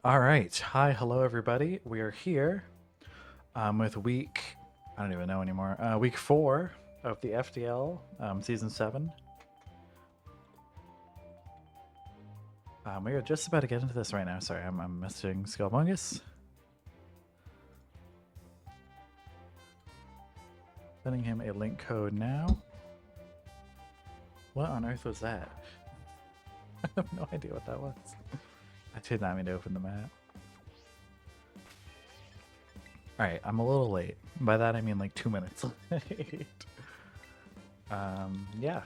All right. Hi, hello, everybody. We are here with I don't even know anymore, week 4 of the FDL season 7. We are just about to get into this right now. Sorry, I'm messaging Skelebungus. Sending him a link code now. What on earth was that? I have no idea what that was. I did not mean to open the map. Alright, I'm a little late. By that I mean like 2 minutes late. Yeah.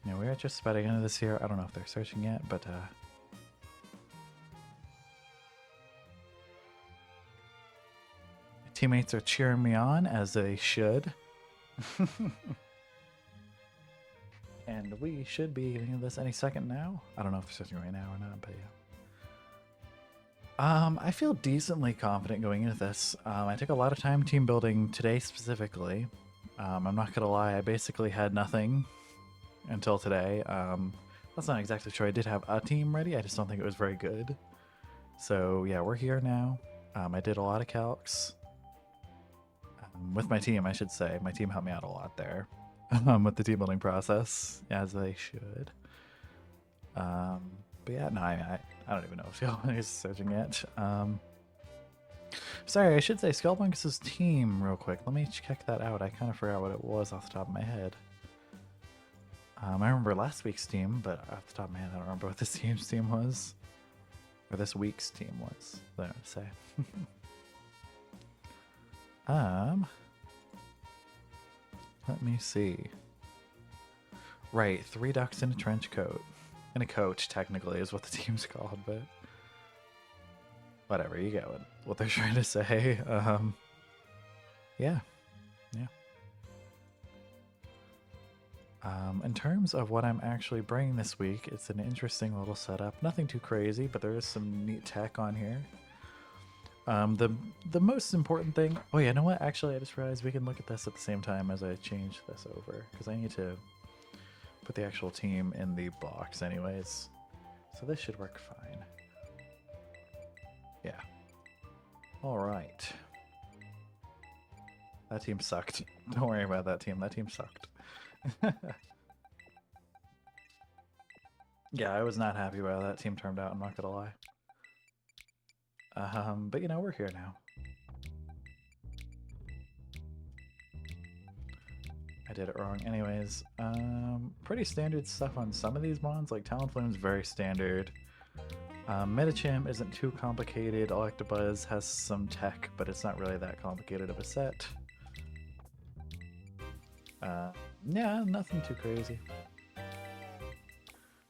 Yeah, we're just about to get into this here. I don't know if they're searching yet, but teammates are cheering me on, as they should. And we should be getting into this any second now. I don't know if they're searching right now or not, but yeah. I feel decently confident going into this. I took a lot of time team building today specifically. I'm not gonna lie, I basically had nothing until today. That's not exactly true. I did have a team ready, I just don't think it was very good. So yeah, we're here now. I did a lot of calcs. With my team, I should say. My team helped me out a lot there with the team building process, as they should. But yeah, no, I don't even know if Skelebungus is searching yet. Sorry, I should say Skelebungus' team real quick. Let me check that out. I kind of forgot what it was off the top of my head. I remember last week's team, but off the top of my head, I don't remember what this team's team was. Or this week's team was, I don't know to say. Let me see. Right, 3 ducks in a trench coat. In a coach, technically, is what the team's called, but whatever, you get what they're trying to say. Yeah. In terms of what I'm actually bringing this week, it's an interesting little setup. Nothing too crazy, but there is some neat tech on here. The most important thing... Oh, yeah, you know what? Actually, I just realized we can look at this at the same time as I change this over, because I need to put the actual team in the box anyways. So this should work fine. Yeah. Alright. That team sucked. Don't worry about that team. That team sucked. Yeah, I was not happy about how that team turned out, I'm not gonna lie. But you know, we're here now. I did it wrong anyways. Pretty standard stuff on some of these bonds, like Talonflame's very standard. Medicham isn't too complicated. Electabuzz has some tech, but it's not really that complicated of a set. Yeah, nothing too crazy.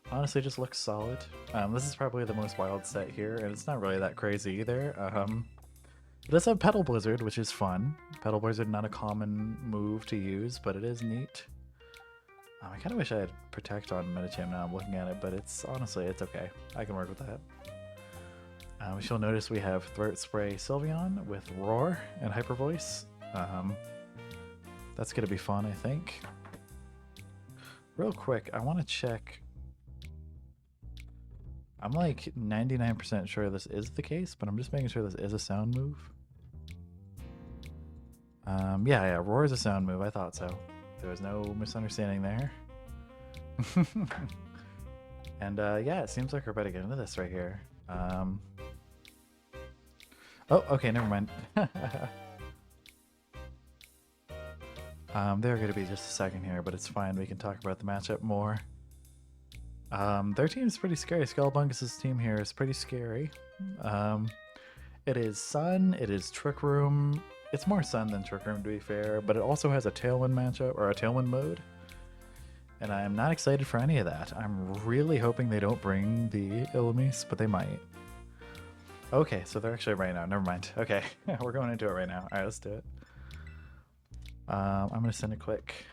Honestly, just looks solid. This is probably the most wild set here, and it's not really that crazy either. It does have Petal Blizzard, which is fun. Petal Blizzard, not a common move to use, but it is neat. I kind of wish I had Protect on Medicham now I'm looking at it, but honestly, it's okay. I can work with that. Which you'll notice we have Throat Spray Sylveon with Roar and Hyper Voice. That's going to be fun, I think. Real quick, I want to check... I'm like 99% sure this is the case, but I'm just making sure this is a sound move. Yeah, Roar is a sound move. I thought so. There was no misunderstanding there. And yeah, it seems like we're about to get into this right here. Oh, okay, never mind. They're going to be just a second here, but it's fine. We can talk about the matchup more. Their team's pretty scary. Skelebungus' team here is pretty scary. It is Sun, it is Trick Room. It's more Sun than Trick Room, to be fair, but it also has a Tailwind matchup, or a Tailwind mode. And I am not excited for any of that. I'm really hoping they don't bring the Illumise, but they might. Okay, so they're actually right now. Never mind. Okay, we're going into it right now. Alright, let's do it. I'm going to send a quick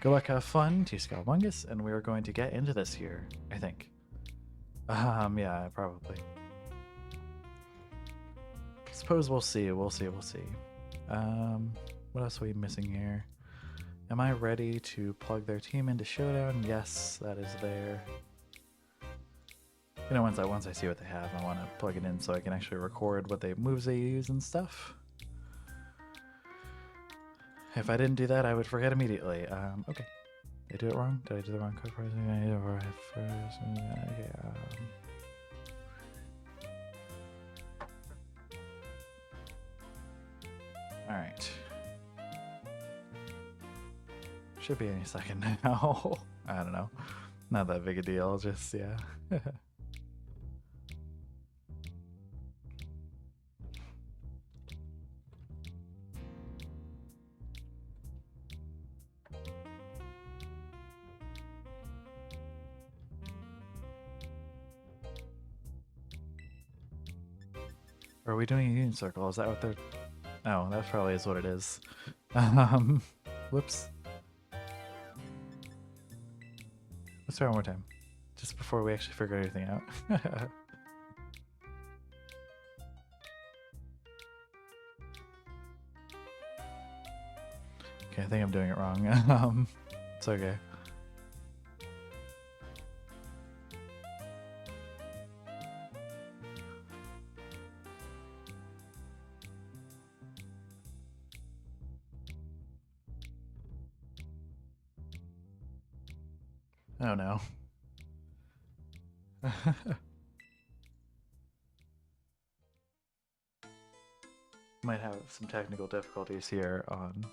good luck, have fun to Skelebungus, and we are going to get into this here, I think. Yeah, probably. Suppose we'll see. What else are we missing here? Am I ready to plug their team into Showdown? Yes, that is there. You know, once I see what they have, I want to plug it in so I can actually record what moves they use and stuff. If I didn't do that, I would forget immediately. Okay. Did I do it wrong? Did I do the wrong code first? Okay, Alright. Should be any second now. I don't know. Not that big a deal, just, yeah. Are we doing a union circle? Is that what they're... Oh, that probably is what it is. Whoops. Let's try one more time. Just before we actually figure anything out. Okay, I think I'm doing it wrong. It's okay. Oh no. Might have some technical difficulties here on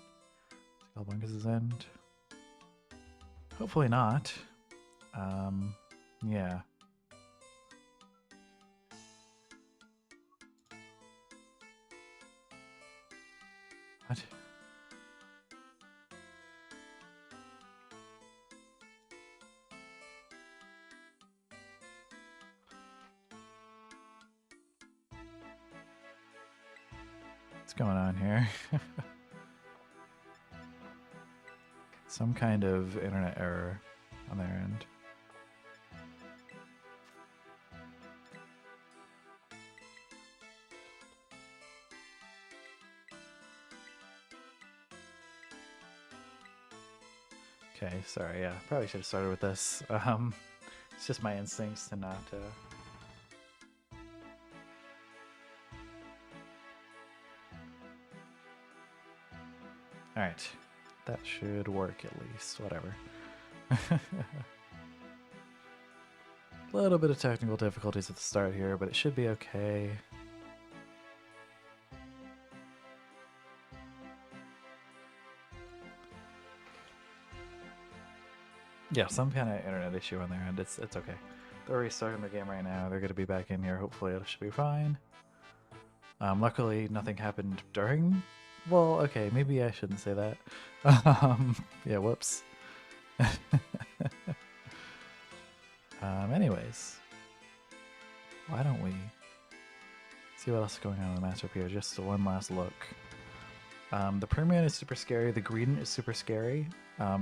Skelebungus' end. Hopefully not. Yeah. What? What's going on here? Some kind of internet error on their end. Okay, sorry, yeah, probably should have started with this. It's just my instincts to not, Alright, that should work at least, whatever. A little bit of technical difficulties at the start here, but it should be okay. Yeah, some kind of internet issue on their end. It's okay. They're restarting the game right now. They're going to be back in here. Hopefully it should be fine. Luckily, nothing happened during... Well, okay, maybe I shouldn't say that. Yeah, whoops. Anyways. Why don't we see what else is going on in the matchup here? Just one last look. The Premium is super scary. The Green is super scary.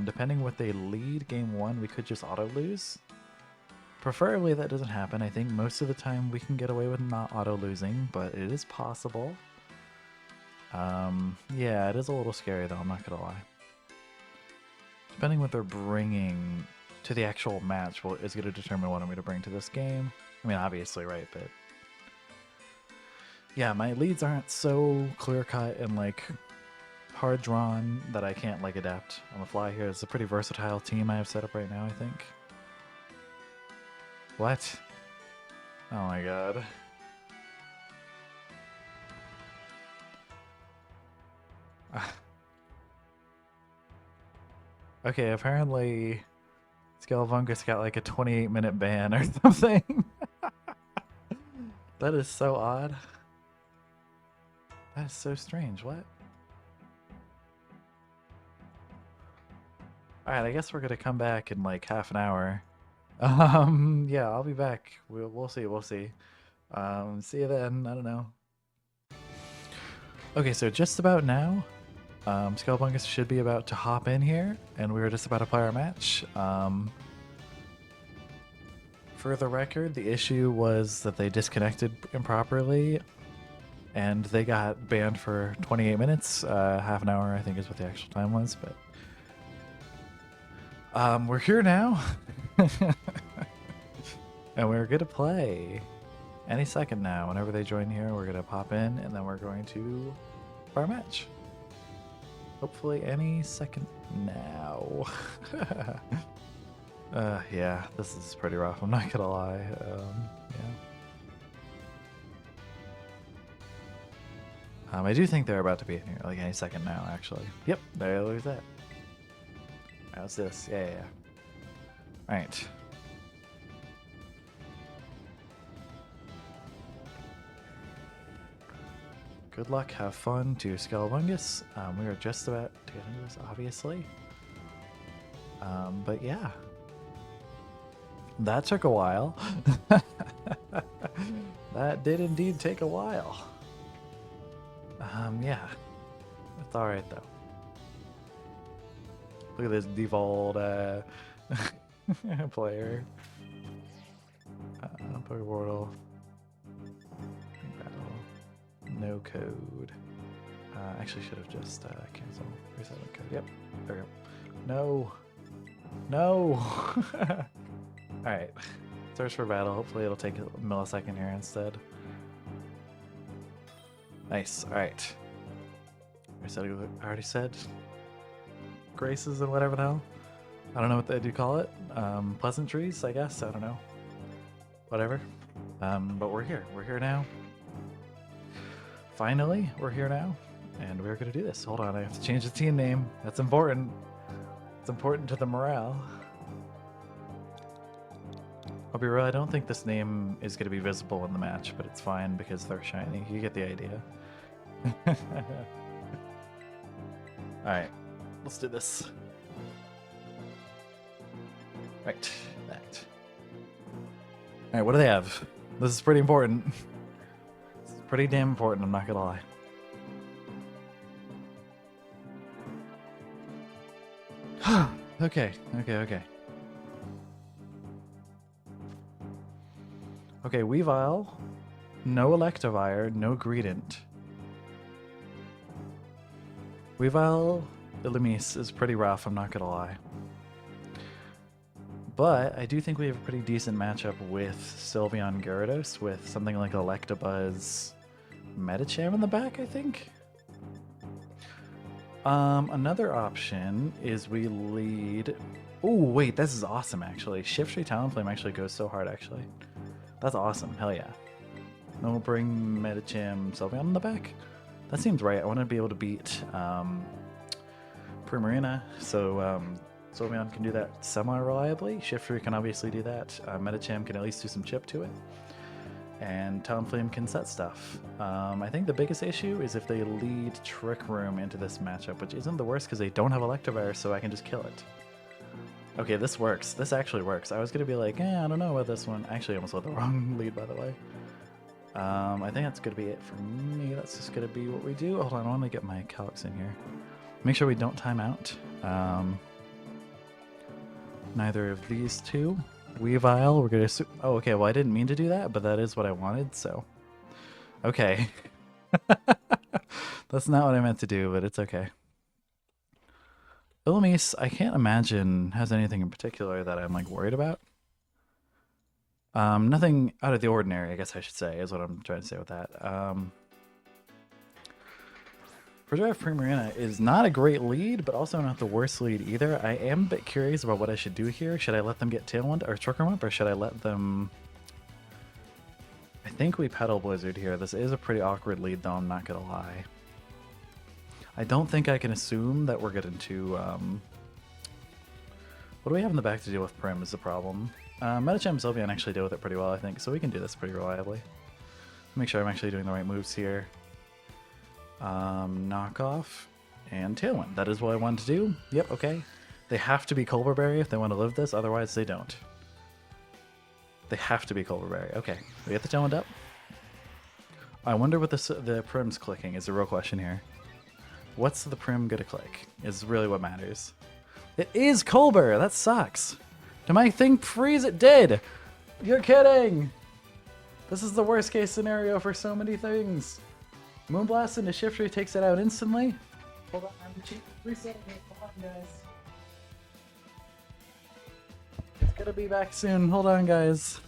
Depending what they lead game one, we could just auto-lose. Preferably that doesn't happen. I think most of the time we can get away with not auto-losing, but it is possible. Yeah, it is a little scary though, I'm not gonna lie. Depending what they're bringing to the actual match is going to determine what I'm going to bring to this game. I mean, obviously, right, but... Yeah, my leads aren't so clear-cut and, like, hard-drawn that I can't, like, adapt on the fly here. It's a pretty versatile team I have set up right now, I think. What? Oh my god. Okay, apparently Skelebungus got like a 28-minute ban or something. That is so odd. That is so strange. What? Alright, I guess we're gonna come back in like half an hour. Yeah, I'll be back. We'll see, we'll see. See you then. I don't know. Okay, so just about now, Skelebungus should be about to hop in here, and we're just about to play our match. For the record, the issue was that they disconnected improperly, and they got banned for 28 minutes. Half an hour, I think, is what the actual time was, but... we're here now. And we're gonna play any second now. Whenever they join here, we're gonna pop in and then we're going to our match. Hopefully any second now. Yeah, this is pretty rough, I'm not gonna lie. Yeah. I do think they're about to be in here, like any second now, actually. Yep, there, look at that. How's this? Yeah. Alright. Good luck, have fun to Skelebungus. We are just about to get into this, obviously. But yeah. That took a while. That did indeed take a while. Yeah. It's alright though. Look at this default player. Pokeball. Battle. No code. Actually should have just canceled. Reset the code. Yep. There we go. No. Alright. Search for battle. Hopefully it'll take a millisecond here instead. Nice. Alright. I already said graces and whatever the hell. I don't know what they do call it. Pleasantries, I guess. I don't know. Whatever. But we're here. We're here now. Finally, we're here now. And we're going to do this. Hold on, I have to change the team name. That's important. It's important to the morale. I'll be real, I don't think this name is going to be visible in the match, but it's fine because they're shiny. You get the idea. Alright, let's do this. Right, that. Alright, what do they have? This is pretty important. This is pretty damn important, I'm not gonna lie. Okay. Okay, Weavile, no Electivire, no Greedent. Weavile Illumise is pretty rough, I'm not gonna lie. But I do think we have a pretty decent matchup with Sylveon Gyarados with something like Electabuzz Medicham in the back, I think. Another option is we lead... Oh, wait, this is awesome, actually. Shiftry Talonflame actually goes so hard, actually. That's awesome, hell yeah. Then we'll bring Medicham Sylveon in the back. That seems right. I want to be able to beat Primarina, so Sylveon can do that semi-reliably. Shiftry can obviously do that. Medicham can at least do some chip to it. And Talonflame can set stuff. I think the biggest issue is if they lead Trick Room into this matchup, which isn't the worst because they don't have Electivire, so I can just kill it. Okay, this works. This actually works. I was going to be like, I don't know about this one. Actually, I almost let the wrong lead, by the way. I think that's going to be it for me. That's just going to be what we do. Hold on, I want to get my calcs in here. Make sure we don't time out. Neither of these two. Weavile, we're going to... Oh, okay, well, I didn't mean to do that, but that is what I wanted, so... Okay. That's not what I meant to do, but it's okay. Illumise, I can't imagine has anything in particular that I'm, like, worried about. Nothing out of the ordinary, I guess I should say, is what I'm trying to say with that. Drive Primarina is not a great lead, but also not the worst lead either. I am a bit curious about what I should do here. Should I let them get Tailwind or Trick Room up, or should I let them... I think we Petal Blizzard here. This is a pretty awkward lead, though, I'm not gonna lie. I don't think I can assume that we're getting to... What do we have in the back to deal with Prim is the problem. Medicham Sylveon actually deal with it pretty well, I think, so we can do this pretty reliably. Make sure I'm actually doing the right moves here. Knockoff and Tailwind. That is what I wanted to do. Yep, okay. They have to be Culver Berry if they want to live this, otherwise they don't. They have to be Culver Berry. Okay, we get the Tailwind up. I wonder what the Prim's clicking is the real question here. What's the Prim gonna click is really what matters. It is Culver! That sucks! Did my thing freeze? It did! You're kidding! This is the worst case scenario for so many things. Moonblast into Shiftry takes it out instantly. Hold on, I'm resetting it. Hold on, guys. It's gonna be back soon. Hold on, guys.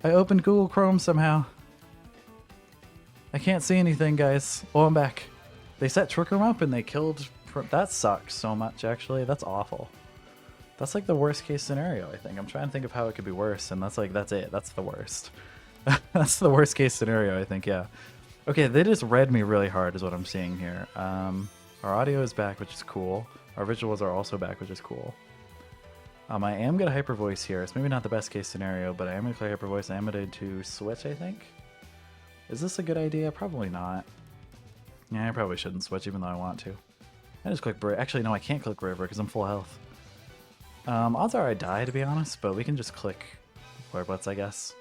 I opened Google Chrome somehow. I can't see anything, guys. Oh, I'm back. They set Trick Room up and they killed... That sucks so much, actually. That's awful. That's like the worst case scenario, I think. I'm trying to think of how it could be worse, and that's like, that's it. That's the worst. That's the worst case scenario, I think, yeah. Okay, they just read me really hard is what I'm seeing here. Our audio is back, which is cool. Our visuals are also back, which is cool. I am going to hyper voice here. It's maybe not the best case scenario, but I am going to play hyper voice. I am going to switch, I think. Is this a good idea? Probably not. Yeah, I probably shouldn't switch, even though I want to. I just click Brave. Actually, no, I can't click Braver because I'm full health. Odds are I die, to be honest, but we can just click Warbutts, I guess.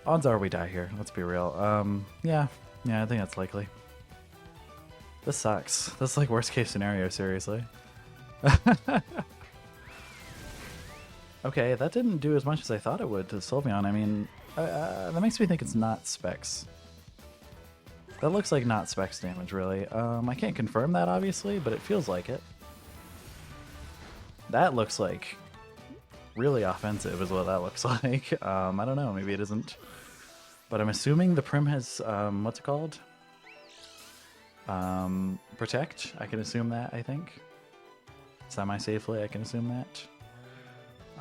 Odds are we die here, let's be real. Yeah, I think that's likely. This sucks. This is like worst case scenario, seriously. Okay, that didn't do as much as I thought it would to Sylveon. I mean, that makes me think it's not Specs. That looks like not Specs damage, really. I can't confirm that, obviously, but it feels like it. That looks like really offensive is what that looks like. I don't know, maybe it isn't. But I'm assuming the Prim has, what's it called? Protect. I can assume that, I think. Semi-safely, I can assume that.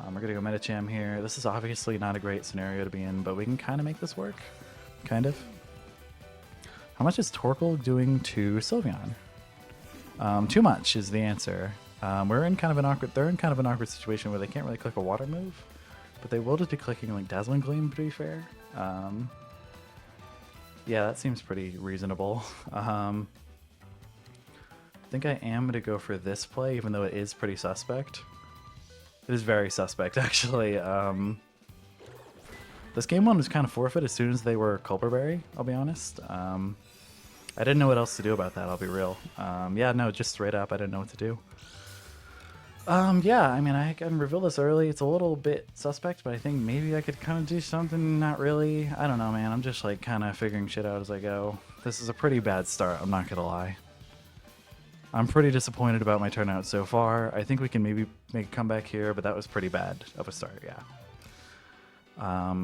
We're going to go Medicham here. This is obviously not a great scenario to be in, but we can kind of make this work. Kind of. How much is Torkoal doing to Sylveon? Too much is the answer. They're in kind of an awkward situation where they can't really click a water move, but they will just be clicking like Dazzling Gleam, to be fair. Yeah, that seems pretty reasonable. I think I am going to go for this play, even though it is pretty suspect. It is very suspect, actually. This game one was kind of forfeit as soon as they were Culberberry, I'll be honest. I didn't know what else to do about that, I'll be real. Yeah, no, just straight up, I didn't know what to do. Yeah, I mean, I can reveal this early. It's a little bit suspect, but I think maybe I could kind of do something. Not really. I don't know, man. I'm just like kind of figuring shit out as I go. This is a pretty bad start, I'm not gonna lie. I'm pretty disappointed about my turnout so far. I think we can maybe make a comeback here, but that was pretty bad of a start, yeah.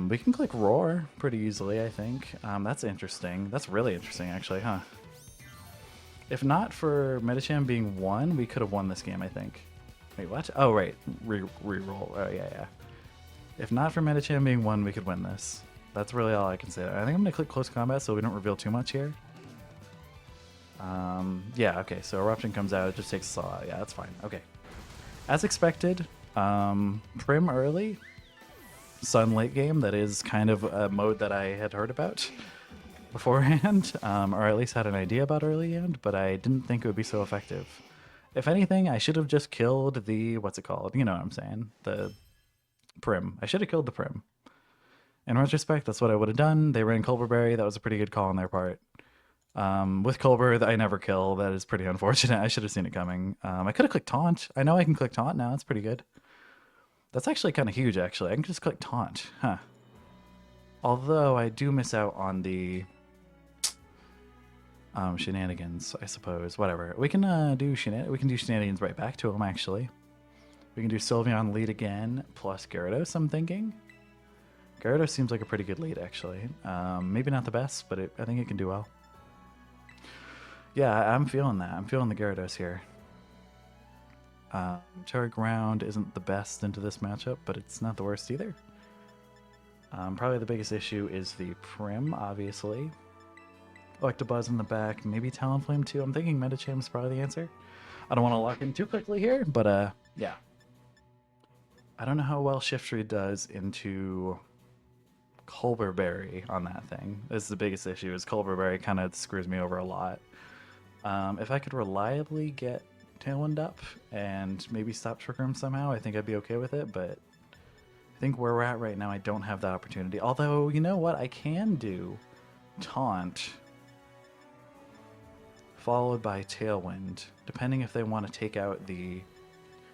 We can click Roar pretty easily, I think. That's interesting. That's really interesting, actually, huh? If not for Medicham being 1, we could have won this game, I think. Wait, what? Oh, right. Reroll. Oh, yeah. If not for Medicham being 1, we could win this. That's really all I can say. I think I'm going to click Close Combat so we don't reveal too much here. Yeah, okay, so Eruption comes out. It just takes us all out. Yeah, that's fine. Okay. As expected, Prim early, Sun late game. That is kind of a mode that I had heard about beforehand, or at least had an idea about early end, but I didn't think it would be so effective. If anything, I should have just killed the, what's it called? You know what I'm saying? The Prim. I should have killed the Prim. In retrospect, that's what I would have done. They ran Culberberry. That was a pretty good call on their part. With Culber, I never kill. That is pretty unfortunate. I should have seen it coming. I could have clicked Taunt. I know I can click Taunt now. That's pretty good. That's actually kind of huge, actually. I can just click Taunt. Huh. Although, I do miss out on the shenanigans, I suppose. Whatever. We can do shenanigans right back to him, actually. We can do Sylveon lead again, plus Gyarados, I'm thinking. Gyarados seems like a pretty good lead, actually. Maybe not the best, but I think it can do well. Yeah, I'm feeling that. I'm feeling the Gyarados here. Terra Ground isn't the best into this matchup, but it's not the worst either. Probably the biggest issue is the Prim, obviously. Electabuzz in the back, maybe Talonflame too. I'm thinking Medicham is probably the answer. I don't want to lock in too quickly here, but yeah. I don't know how well Shiftry does into Culberberry on that thing. This is the biggest issue, is Culberberry kind of screws me over a lot. If I could reliably get Tailwind up and maybe stop Trick Room somehow, I think I'd be okay with it, but I think where we're at right now, I don't have that opportunity. Although, you know what? I can do Taunt followed by Tailwind, depending if they want to take out the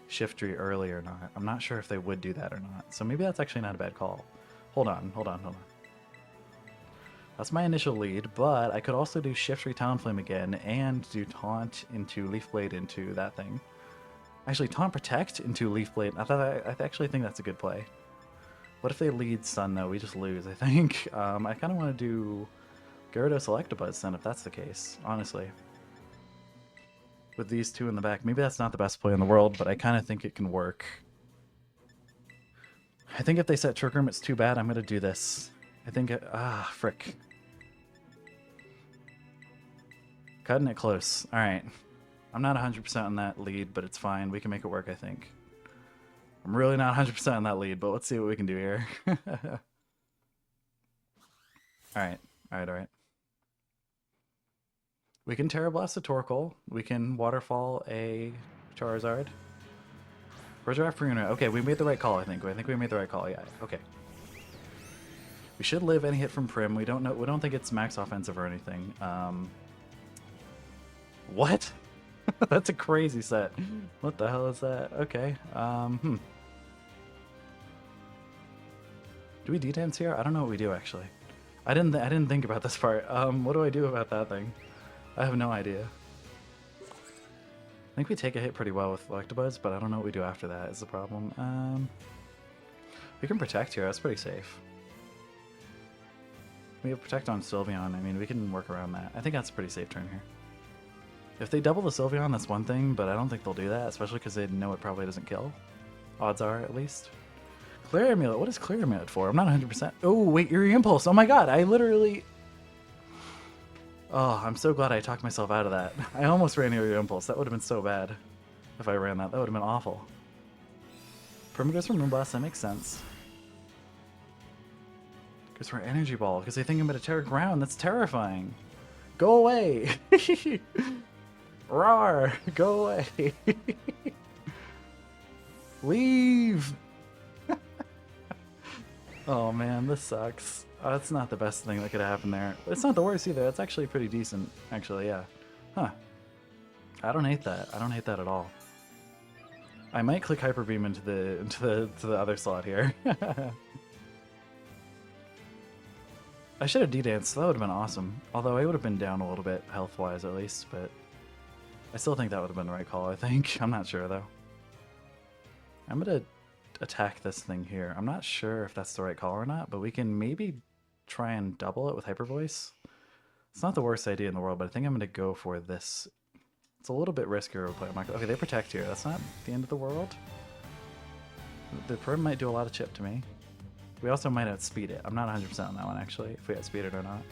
Shiftry early or not. I'm not sure if they would do that or not, so maybe that's actually not a bad call. Hold on. That's my initial lead, but I could also do Shiftry Talonflame again and do Taunt into Leaf Blade into that thing. Actually, Taunt Protect into Leaf Blade. I actually think that's a good play. What if they lead Sun, though? We just lose, I think. I kind of want to do Gyarados Electabuzz then, if that's the case, honestly. With these two in the back. Maybe that's not the best play in the world, but I kind of think it can work. I think if they set Trick Room, it's too bad. I'm going to do this. I think... frick. Cutting it close. Alright. I'm not 100% on that lead, but it's fine. We can make it work, I think. I'm really not 100% on that lead, but let's see what we can do here. Alright. Alright. We can Terra Blast a Torkoal. We can Waterfall a Charizard. Resurrect Faruna. Okay, we made the right call, I think. I think we made the right call, yeah. Okay. We should live any hit from Prim. We don't know. We don't think it's max offensive or anything. What? That's a crazy set. What the hell is that? Okay. Do we D-dance here? I don't know what we do actually. I didn't think about this part. What do I do about that thing? I have no idea. I think we take a hit pretty well with Electabuzz, but I don't know what we do after that is the problem. We can Protect here. That's pretty safe. We have Protect on Sylveon. I mean, we can work around that. I think that's a pretty safe turn here. If they double the Sylveon, that's one thing, but I don't think they'll do that, especially because they know it probably doesn't kill. Odds are, at least. Clear Amulet. What is Clear Amulet for? I'm not 100%. Oh, wait, Eerie Impulse. Oh my god, I literally... Oh, I'm so glad I talked myself out of that. I almost ran Eerie Impulse. That would have been so bad if I ran that. That would have been awful. Perma goes for Moonblast. That makes sense. Goes for Energy Ball because they think I'm going to Terra Ground. That's terrifying. Go away. Rawr. Go away. Leave. Oh man, this sucks. That's not the best thing that could happen there. But it's not the worst either. That's actually pretty decent, actually, yeah. Huh. I don't hate that. I don't hate that at all. I might click Hyper Beam into the other slot here. I should have D-danced. That would have been awesome. Although I would have been down a little bit, health-wise at least, but I still think that would have been the right call, I think. I'm not sure, though. I'm going to attack this thing here. I'm not sure if that's the right call or not, but we can maybe try and double it with Hyper Voice. It's not the worst idea in the world, but I think I'm going to go for this. It's a little bit riskier to play. Okay, they Protect here. That's not the end of the world. The Prim might do a lot of chip to me. We also might outspeed it. I'm not 100% on that one, actually, if we outspeed it or not.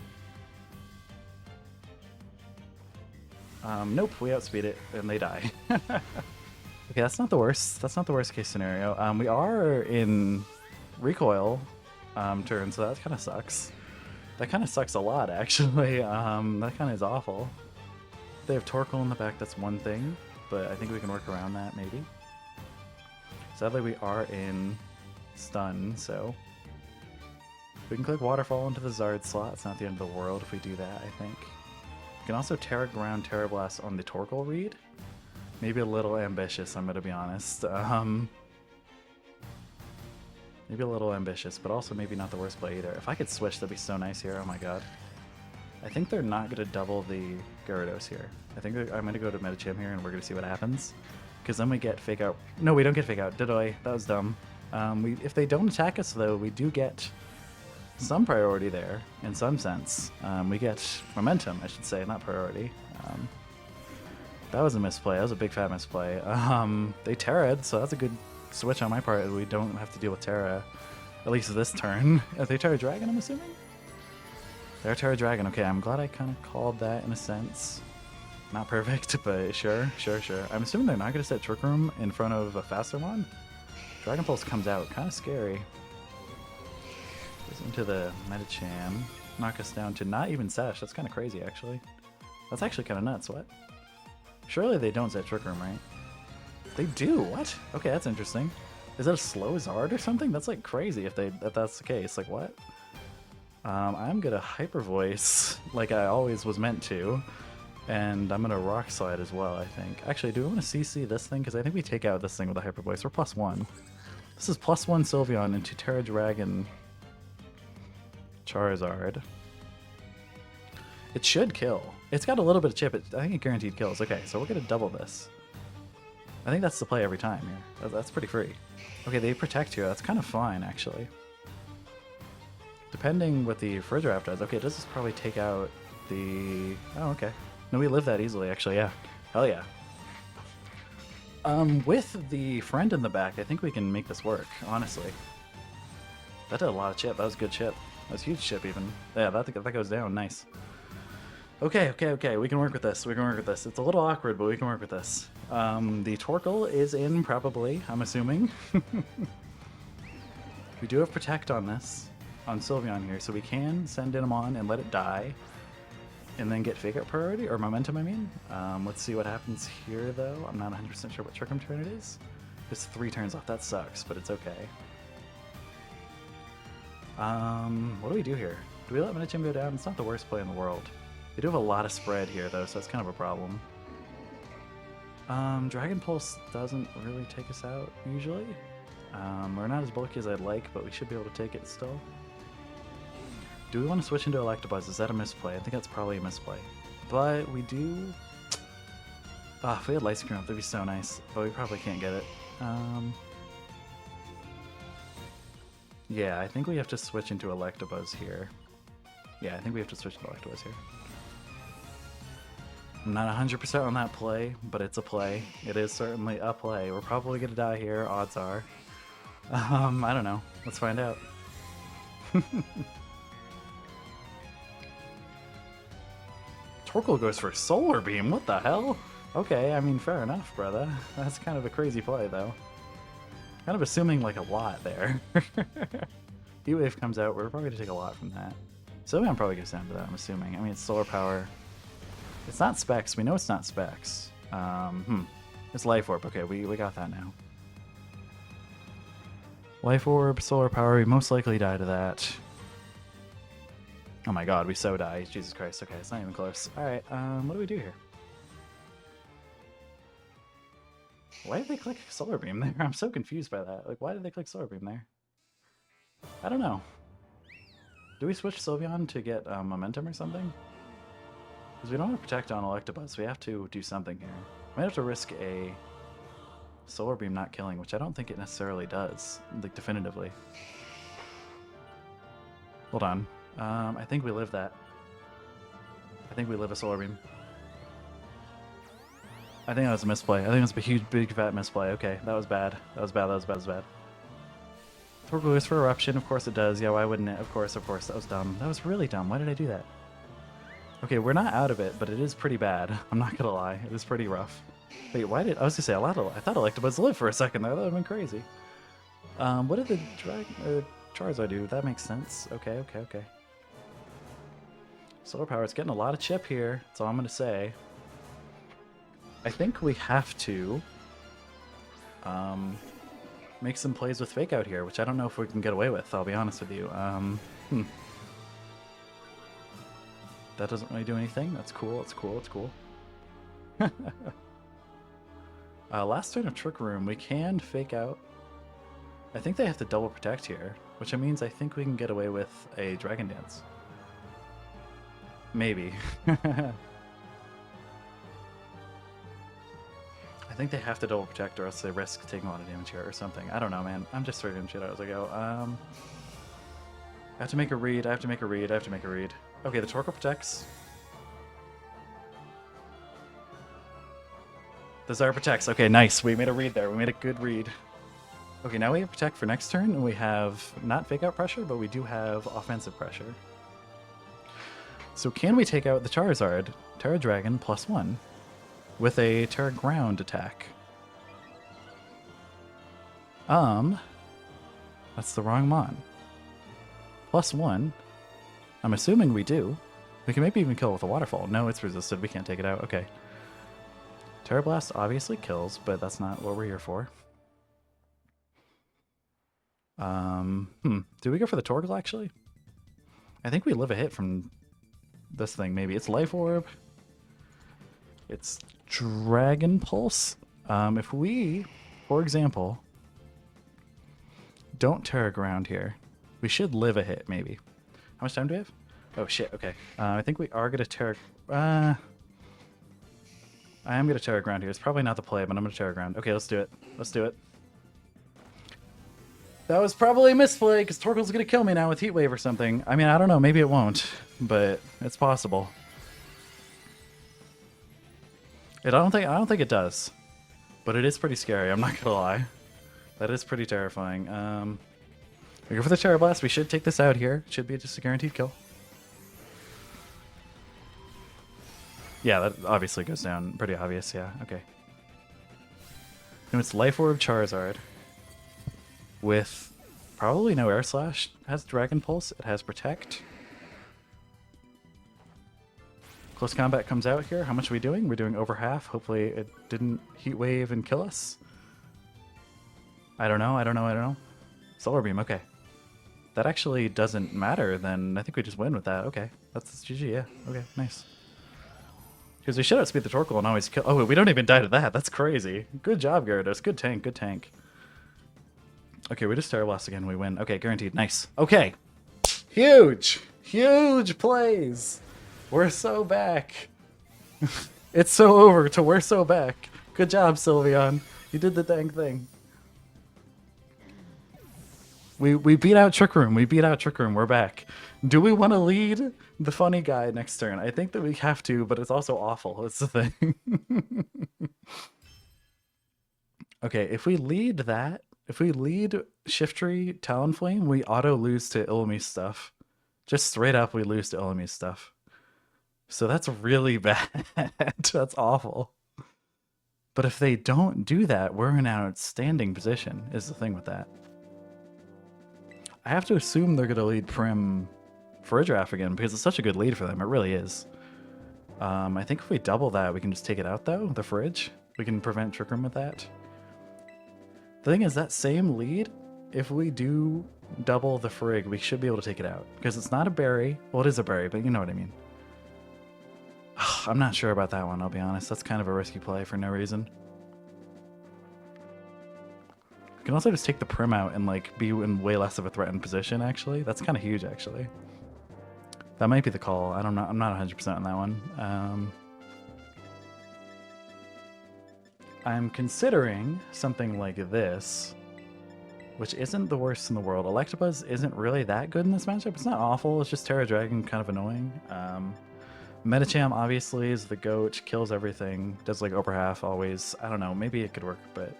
Nope, we outspeed it, and they die. Okay, that's not the worst. That's not the worst case scenario. We are in recoil turn, so that kind of sucks. That kind of sucks a lot, actually. That kind of is awful. They have Torkoal in the back, that's one thing, but I think we can work around that, maybe. Sadly, we are in stun, so we can click Waterfall into the Zard slot. It's not the end of the world if we do that, I think. We can also Terra Ground, Terra Blast on the Torkoal read. Maybe a little ambitious, I'm going to be honest. Maybe a little ambitious, but also maybe not the worst play either. If I could switch, that'd be so nice here. Oh my god. I think they're not going to double the Gyarados here. I think I'm going to go to Medicham here, and we're going to see what happens. Because then we get Fake Out. No, we don't get Fake Out. Did I? That was dumb. If they don't attack us, though, we do get some priority there, in some sense. We get momentum, I should say, not priority. That was a misplay. That was a big fat misplay. They Terra'd, so that's a good switch on my part. We don't have to deal with Terra, at least this turn. Are they Terra Dragon, I'm assuming? They're Terra Dragon. Okay, I'm glad I kind of called that in a sense. Not perfect, but sure. I'm assuming they're not going to set Trick Room in front of a faster one. Dragon Pulse comes out. Kind of scary. Goes into the Medicham. Knock us down to not even Sash. That's kind of crazy, actually. That's actually kind of nuts. What? Surely they don't set Trick Room, right? They do? What? Okay, that's interesting. Is that a slow Zard or something? That's like crazy if that's the case. Like what? I'm gonna Hyper Voice like I always was meant to. And I'm gonna Rock Slide as well, I think. Actually, do we want to CC this thing? Because I think we take out this thing with a Hyper Voice. We're +1. This is +1 Sylveon into Terra Dragon Charizard. It should kill. It's got a little bit of chip. I think it guaranteed kills. Okay, so we're going to double this. I think that's the play every time here. That's pretty free. Okay, they Protect here. That's kind of fine, actually. Depending what the fridge draft does. Okay, does this probably take out the... Oh, okay. No, we live that easily, actually, yeah. Hell yeah. With the friend in the back, I think we can make this work, honestly. That did a lot of chip. That was a good chip. That was huge chip, even. Yeah, that goes down. Nice. Okay. We can work with this. It's a little awkward, but we can work with this. The Torkoal is in, probably, I'm assuming. We do have Protect on this, on Sylveon here, so we can send him on and let it die, and then get Fake Out priority, or Momentum, I mean. Let's see what happens here, though. I'm not 100% sure what Trick Room turn it is. It's 3 turns off. That sucks, but it's okay. What do we do here? Do we let Medicham go down? It's not the worst play in the world. They do have a lot of spread here, though, so that's kind of a problem. Dragon Pulse doesn't really take us out, usually. We're not as bulky as I'd like, but we should be able to take it still. Do we want to switch into Electabuzz? Is that a misplay? I think that's probably a misplay. But we do... if we had Light Screen up, that'd be so nice. But we probably can't get it. Yeah, I think we have to switch into Electabuzz here. Yeah, I think we have to switch into Electabuzz here. I'm not 100% on that play, but it's a play. It is certainly a play. We're probably going to die here, odds are. I don't know. Let's find out. Torkoal goes for Solar Beam. What the hell? Okay, I mean, fair enough, brother. That's kind of a crazy play, though. Kind of assuming, like, a lot there. Heat Wave comes out. We're probably going to take a lot from that. Sylveon probably goes down to that, I'm assuming. I mean, it's Solar Power. It's not Specs. We know it's not Specs. It's Life Orb. Okay, we got that now. Life Orb, Solar Power. We most likely die to that. Oh my god, we so die. Jesus Christ. Okay, it's not even close. Alright, what do we do here? Why did they click Solar Beam there? I'm so confused by that. Like, why did they click Solar Beam there? I don't know. Do we switch Sylveon to get Momentum or something? Because we don't have Protect on Electabuzz, so we have to do something here. We might have to risk a Solar Beam not killing, which I don't think it necessarily does, like, definitively. Hold on. I think we live that. I think we live a Solar Beam. I think that was a misplay. I think it was a huge, big, fat misplay. Okay, that was bad. That was bad. Torkoal goes for Eruption. Of course it does. Yeah, why wouldn't it? Of course. That was dumb. That was really dumb. Why did I do that? Okay, we're not out of it, but it is pretty bad. I'm not gonna lie. It is pretty rough. Wait, why did... I was gonna say, I thought Electabuzz lived for a second there. That would have been crazy. What did the Charizard do? That makes sense. Okay. Solar Power, it's getting a lot of chip here. That's all I'm gonna say. I think we have to make some plays with Fake Out here, which I don't know if we can get away with, I'll be honest with you. That doesn't really do anything. That's cool. Last turn of Trick Room, we can Fake Out. I think they have to double Protect here, which means I think we can get away with a Dragon Dance. Maybe. I think they have to double Protect or else they risk taking a lot of damage here or something. I don't know, man. I'm just throwing shit out as I go. I have to make a read. Okay, the Torkoal protects. The Zara protects. Okay, nice. We made a read there. We made a good read. Okay, now we have Protect for next turn, and we have not Fake Out pressure, but we do have offensive pressure. So can we take out the Charizard, Terra Dragon +1, with a Terra Ground attack? That's the wrong mon. +1. I'm assuming we do. We can maybe even kill it with a Waterfall. No, it's resisted. We can't take it out. Okay. Terra Blast obviously kills, but that's not what we're here for. Do we go for the Torkoal, actually? I think we live a hit from this thing, maybe. It's Life Orb. It's Dragon Pulse. If we, for example, don't Terra Ground here, we should live a hit, maybe. How much time do we have? Oh, shit, okay. I think we are going to Terra... I am going to Terra Ground here. It's probably not the play, but I'm going to Terra Ground. Okay, let's do it. That was probably a misplay, because Torkoal's gonna kill me now with Heat Wave or something. I mean, I don't know, maybe it won't, but it's possible. I don't think it does. But it is pretty scary, I'm not gonna lie. That is pretty terrifying. We go for the Terra Blast, we should take this out here. It should be just a guaranteed kill. Yeah, that obviously goes down. Pretty obvious, yeah, okay. No, it's Life Orb Charizard. With probably no Air Slash. It has Dragon Pulse, it has Protect. Close Combat comes out here. How much are we doing? We're doing over half. Hopefully it didn't Heat Wave and kill us. I don't know. Solar Beam, okay. That actually doesn't matter, then I think we just win with that. Okay, that's GG, yeah. Okay, nice. Because we should outspeed the Torkoal and always kill. Oh, we don't even die to that. That's crazy. Good job, Gyarados. Good tank, good tank. Okay, we just Terra Blast again. We win. Okay, guaranteed. Nice. Okay. Huge! Huge plays! We're so back. It's so over to we're so back. Good job, Sylveon. You did the dang thing. We beat out Trick Room. We beat out Trick Room. We're back. Do we want to lead the funny guy next turn? I think that we have to, but it's also awful. It's the thing. Okay, if we lead that, if we lead Shiftry Talonflame, we auto lose to Illumise stuff. Just straight up, we lose to Illumise stuff. So that's really bad. That's awful. But if they don't do that, we're in an outstanding position, is the thing with that. I have to assume they're going to lead Prim Farigiraf again, because it's such a good lead for them. It really is. I think if we double that, we can just take it out, though, the Fridge. We can prevent Trick Room with that. The thing is, that same lead, if we do double the Frig, we should be able to take it out. Because it's not a berry. Well, it is a berry, but you know what I mean. I'm not sure about that one, I'll be honest. That's kind of a risky play for no reason. We can also just take the Prim out and like be in way less of a threatened position, actually. That's kind of huge, actually. That might be the call. I'm not 100% on that one. I'm considering something like this, which isn't the worst in the world. Electabuzz isn't really that good in this matchup. It's not awful. It's just Terra Dragon, kind of annoying. Medicham obviously is the GOAT, kills everything, does like over half always. I don't know, maybe it could work, but...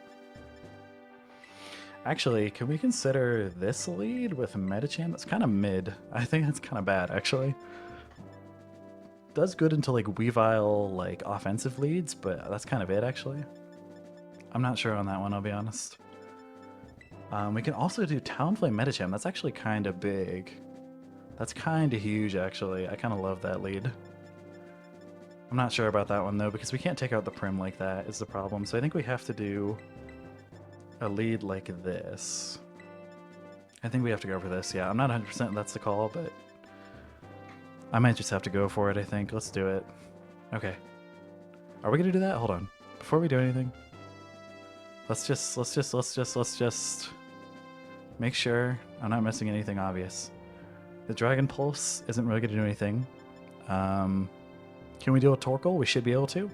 Actually, can we consider this lead with Medicham? That's kind of mid. I think that's kind of bad, actually. Does good until like Weavile, like offensive leads, but that's kind of it, actually. I'm not sure on that one, I'll be honest. We can also do Talonflame Medicham. That's actually kind of big. That's kind of huge, actually. I kind of love that lead. I'm not sure about that one, though, because we can't take out the Prim like that is the problem. So I think we have to do a lead like this. I think we have to go for this, yeah. I'm not 100% that's the call, but I might just have to go for it, I think. Let's do it. Okay. Are we gonna do that? Hold on. Before we do anything, let's just make sure I'm not missing anything obvious. The Dragon Pulse isn't really gonna do anything. Can we do a Torkoal? We should be able to.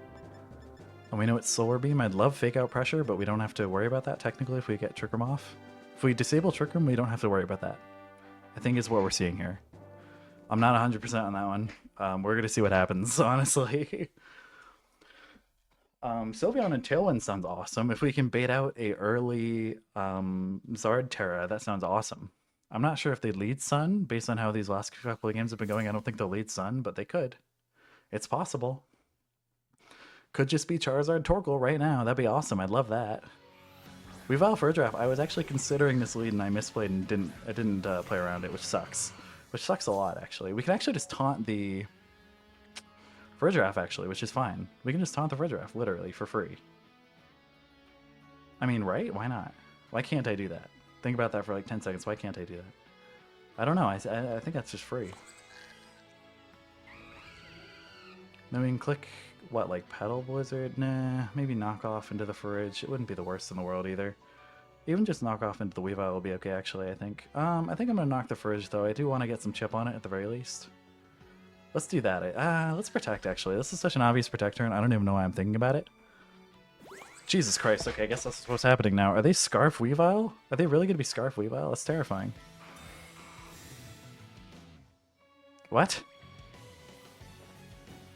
And we know it's Solar Beam. I'd love Fake Out Pressure, but we don't have to worry about that technically if we get Trick Room off. If we disable Trick Room, we don't have to worry about that. I think is what we're seeing here. I'm not 100% on that one. We're going to see what happens, honestly. Sylveon and Tailwind sounds awesome. If we can bait out a early Zard Terra, that sounds awesome. I'm not sure if they lead Sun, based on how these last couple of games have been going. I don't think they'll lead Sun, but they could. It's possible. Could just be Charizard Torkoal right now. That'd be awesome. I'd love that. Weavile Farigiraf. I was actually considering this lead and I misplayed and I didn't play around it, which sucks. Which sucks a lot, actually. We can actually just taunt the Farigiraf, actually, which is fine. We can just taunt the Farigiraf, literally, for free. I mean, right? Why not? Why can't I do that? Think about that for like 10 seconds. Why can't I do that? I don't know. I think that's just free. Then we can click, what, like Petal Blizzard? Nah, maybe knock off into the Fridge. It wouldn't be the worst in the world either. Even just knock off into the Weavile will be okay, actually, I think. I think I'm going to knock the Fridge, though. I do want to get some chip on it at the very least. Let's do that. Let's Protect, actually. This is such an obvious Protect turn. I don't even know why I'm thinking about it. Jesus Christ. Okay, I guess that's what's happening now. Are they Scarf Weavile? Are they really going to be Scarf Weavile? That's terrifying. What?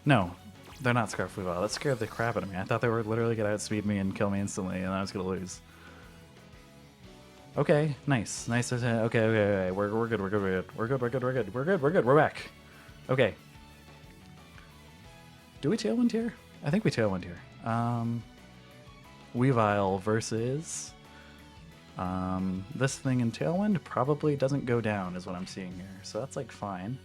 No, they're not Scarf Weavile. That scared the crap out of me. I thought they were literally going to outspeed me and kill me instantly, and I was going to lose. Okay, nice. Nice. Okay. We're good. We're back. Okay. Do we Tailwind here? I think we Tailwind here. Weavile versus this thing in Tailwind probably doesn't go down is what I'm seeing here. So that's like fine.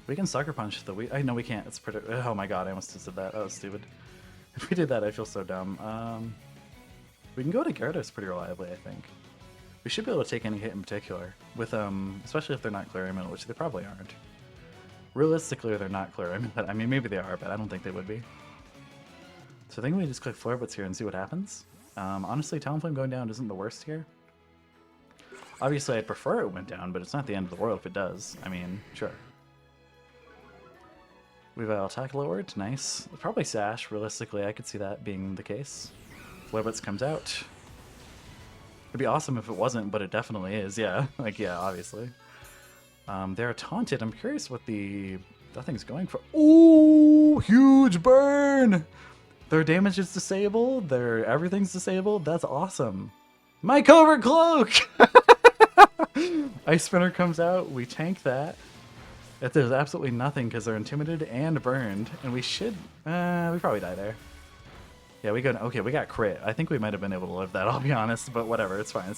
We can Sucker Punch the I know we can't. It's pretty. Oh my god, I almost just did that. That was stupid. If we did that, I feel so dumb. We can go to Gyarados pretty reliably, I think. We should be able to take any hit in particular with especially if they're not clearing middle, which they probably aren't. Realistically, they're not clearing. I mean, maybe they are, but I don't think they would be. So I think we just click Flare Blitz here and see what happens. Honestly, Talonflame going down isn't the worst here. Obviously, I'd prefer it went down, but it's not the end of the world if it does. I mean, sure. Weavile attack lowered, nice. Probably Sash, realistically, I could see that being the case. Flare Blitz comes out. It'd be awesome if it wasn't, but it definitely is, yeah. Like, yeah, obviously. They're taunted. I'm curious what that thing's going for. Ooh, huge burn! Their damage is disabled, everything's disabled. That's awesome. My Covert Cloak! Ice Spinner comes out, we tank that. If there's absolutely nothing because they're intimidated and burned, and we should, we probably die there. Yeah, we go, okay, we got crit. I think we might have been able to live that, I'll be honest, but whatever, it's fine.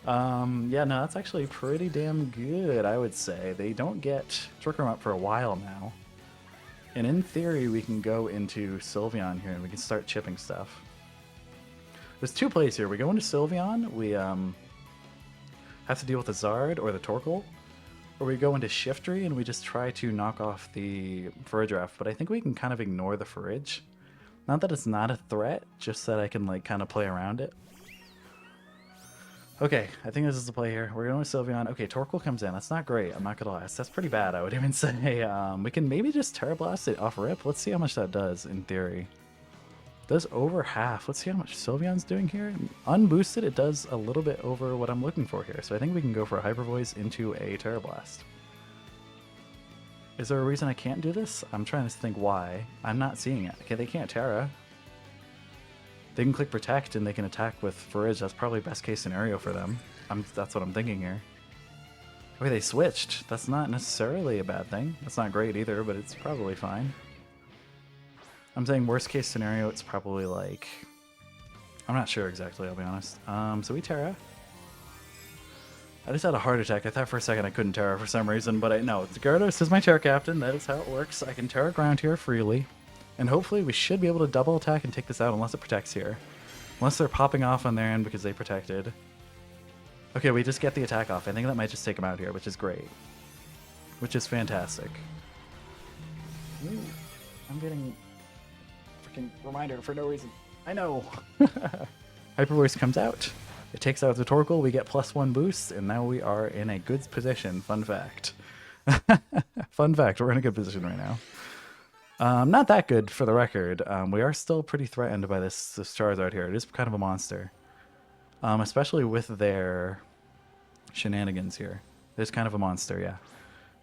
Yeah, no, that's actually pretty damn good, I would say. They don't get Trick Room up for a while now. And in theory, we can go into Sylveon here and we can start chipping stuff. There's two plays here. We go into Sylveon, we have to deal with the Zard or the Torkoal, or we go into Shiftry and we just try to knock off the Farigiraf, but I think we can kind of ignore the Farige. Not that it's not a threat, just that I can like kind of play around it. Okay, I think this is the play here. We're going with Sylveon. Okay, Torkoal comes in. That's not great. I'm not gonna lie. That's pretty bad, I would even say. We can maybe just Terra Blast it off rip. Let's see how much that does in theory. It does over half. Let's see how much Sylveon's doing here. Unboosted, it does a little bit over what I'm looking for here. So I think we can go for a Hyper Voice into a Terra Blast. Is there a reason I can't do this? I'm trying to think why. I'm not seeing it. Okay, they can't Terra. They can click Protect and they can attack with Farige. That's probably best case scenario for them. That's what I'm thinking here. Okay, they switched. That's not necessarily a bad thing. That's not great either, but it's probably fine. I'm saying worst case scenario, it's probably like... I'm not sure exactly, I'll be honest. So we Terra. I just had a heart attack. I thought for a second I couldn't Terra for some reason, but no. Gyarados is my Terra Captain. That is how it works. I can Terra ground here freely. And hopefully we should be able to double attack and take this out unless it protects here. Unless they're popping off on their end because they protected. Okay, we just get the attack off. I think that might just take them out here, which is great. Which is fantastic. Ooh, I'm getting a freaking reminder for no reason. I know! Hyper Voice comes out. It takes out the Torkoal, we get +1 boost, and now we are in a good position. Fun fact. Fun fact, we're in a good position right now. Not that good, for the record. We are still pretty threatened by this Charizard here. It is kind of a monster. Especially with their shenanigans here. It is kind of a monster, yeah.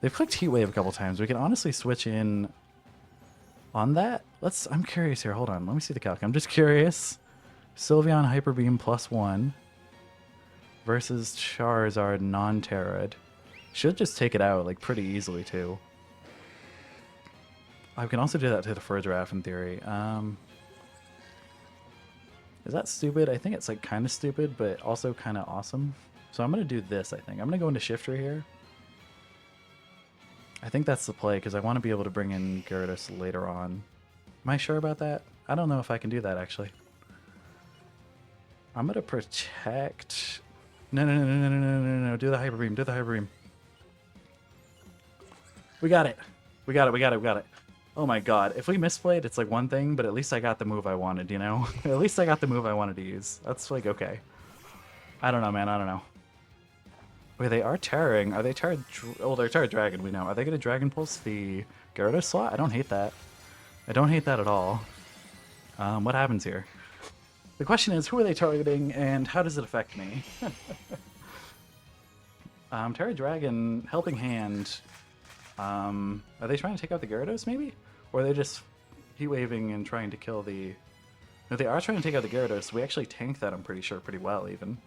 They've clicked Heat Wave a couple times. We can honestly switch in on that. I'm curious here. Hold on. Let me see the calc. I'm just curious. Sylveon Hyper Beam +1 versus Charizard non-Terrad. Should just take it out like pretty easily too. I can also do that to the Farigiraf in theory. Is that stupid? I think it's like kind of stupid, but also kind of awesome. So I'm going to do this, I think. I'm going to go into Shifter here. I think that's the play because I want to be able to bring in Gyarados later on. Am I sure about that? I don't know if I can do that actually. I'm going to protect... No. Do the Hyper Beam. Do the Hyper Beam. We got it. We got it. Oh my god. If we misplayed, it's like one thing, but at least I got the move I wanted, you know? At least I got the move I wanted to use. That's like, okay. I don't know, man. I don't know. Wait, they are tearing. Are they tearing? Oh, they're tearing Dragon, we know. Are they going to Dragon Pulse the Gyarados slot? I don't hate that. I don't hate that at all. What happens here? The question is, who are they targeting, and how does it affect me? Terra Dragon, Helping Hand. Are they trying to take out the Gyarados, maybe? Or are they just heat-waving and trying to kill the... No, they are trying to take out the Gyarados. We actually tanked that, I'm pretty sure, pretty well, even.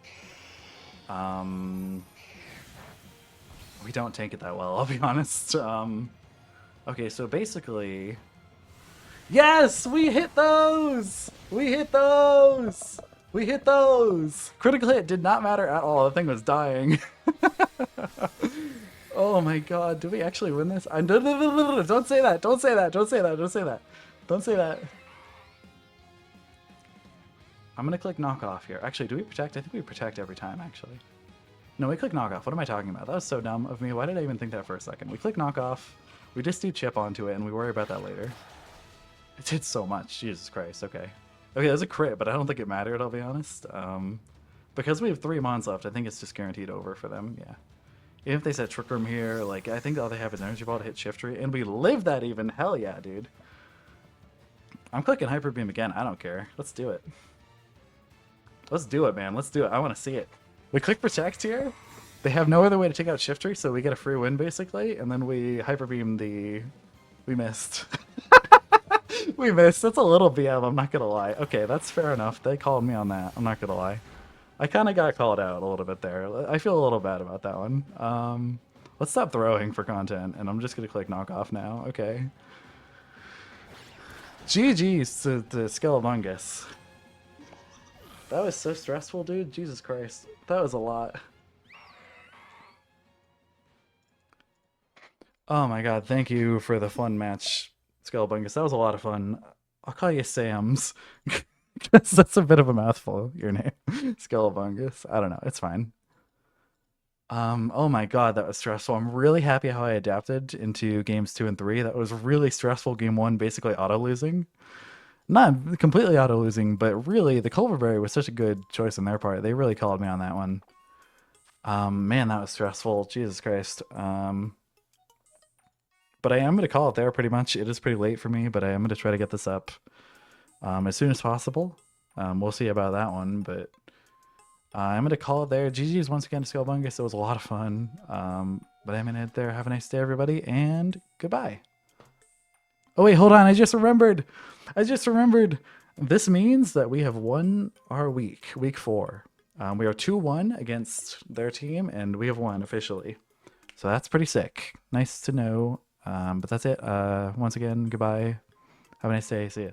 We don't tank it that well, I'll be honest. Okay, so basically... Yes! We hit those! We hit those! We hit those! Critical hit did not matter at all. The thing was dying. Oh my god, did we actually win this? Don't say that! Don't say that! Don't say that! Don't say that! Don't say that! I'm gonna click knockoff here. Actually, do we protect? I think we protect every time, actually. No, we click knockoff. What am I talking about? That was so dumb of me. Why did I even think that for a second? We click knockoff, we just do chip onto it, and we worry about that later. It did so much. Jesus Christ. Okay. Okay, that's a crit, but I don't think it mattered, I'll be honest. Because we have 3 mons left, I think it's just guaranteed over for them, yeah. Even if they set Trick Room here, like, I think all they have is Energy Ball to hit Shift Tree, and we live that even. Hell yeah, dude. I'm clicking Hyper Beam again. I don't care. Let's do it. Let's do it, man. Let's do it. I want to see it. We click Protect here. They have no other way to take out Shift Tree, so we get a free win, basically, and then we Hyper Beam the... We missed. We missed. That's a little BM, I'm not gonna lie. Okay, that's fair enough. They called me on that. I'm not gonna lie. I kind of got called out a little bit there. I feel a little bad about that one. Let's stop throwing for content, and I'm just gonna click knockoff now. Okay. GG's to Skelebungus. That was so stressful, dude. Jesus Christ. That was a lot. Oh my god, thank you for the fun match, Skelebungus. That was a lot of fun. I'll call you Sam's. That's a bit of a mouthful, your name. Skelebungus. I don't know. It's fine. Oh my god, that was stressful. I'm really happy how I adapted into games 2 and 3. That was really stressful. Game 1, basically auto-losing. Not completely auto-losing, but really, the Culverberry was such a good choice on their part. They really called me on that one. Man, that was stressful. Jesus Christ. But I am going to call it there pretty much. It is pretty late for me, but I am going to try to get this up as soon as possible. We'll see about that one, but I'm going to call it there. GG's once again to Skelebungus. It was a lot of fun. But I'm going to head there. Have a nice day, everybody, and goodbye. Oh, wait, hold on. I just remembered. This means that we have won our week 4. We are 2-1 against their team, and we have won officially. So that's pretty sick. Nice to know. But that's it. Once again, goodbye. Have a nice day. See ya.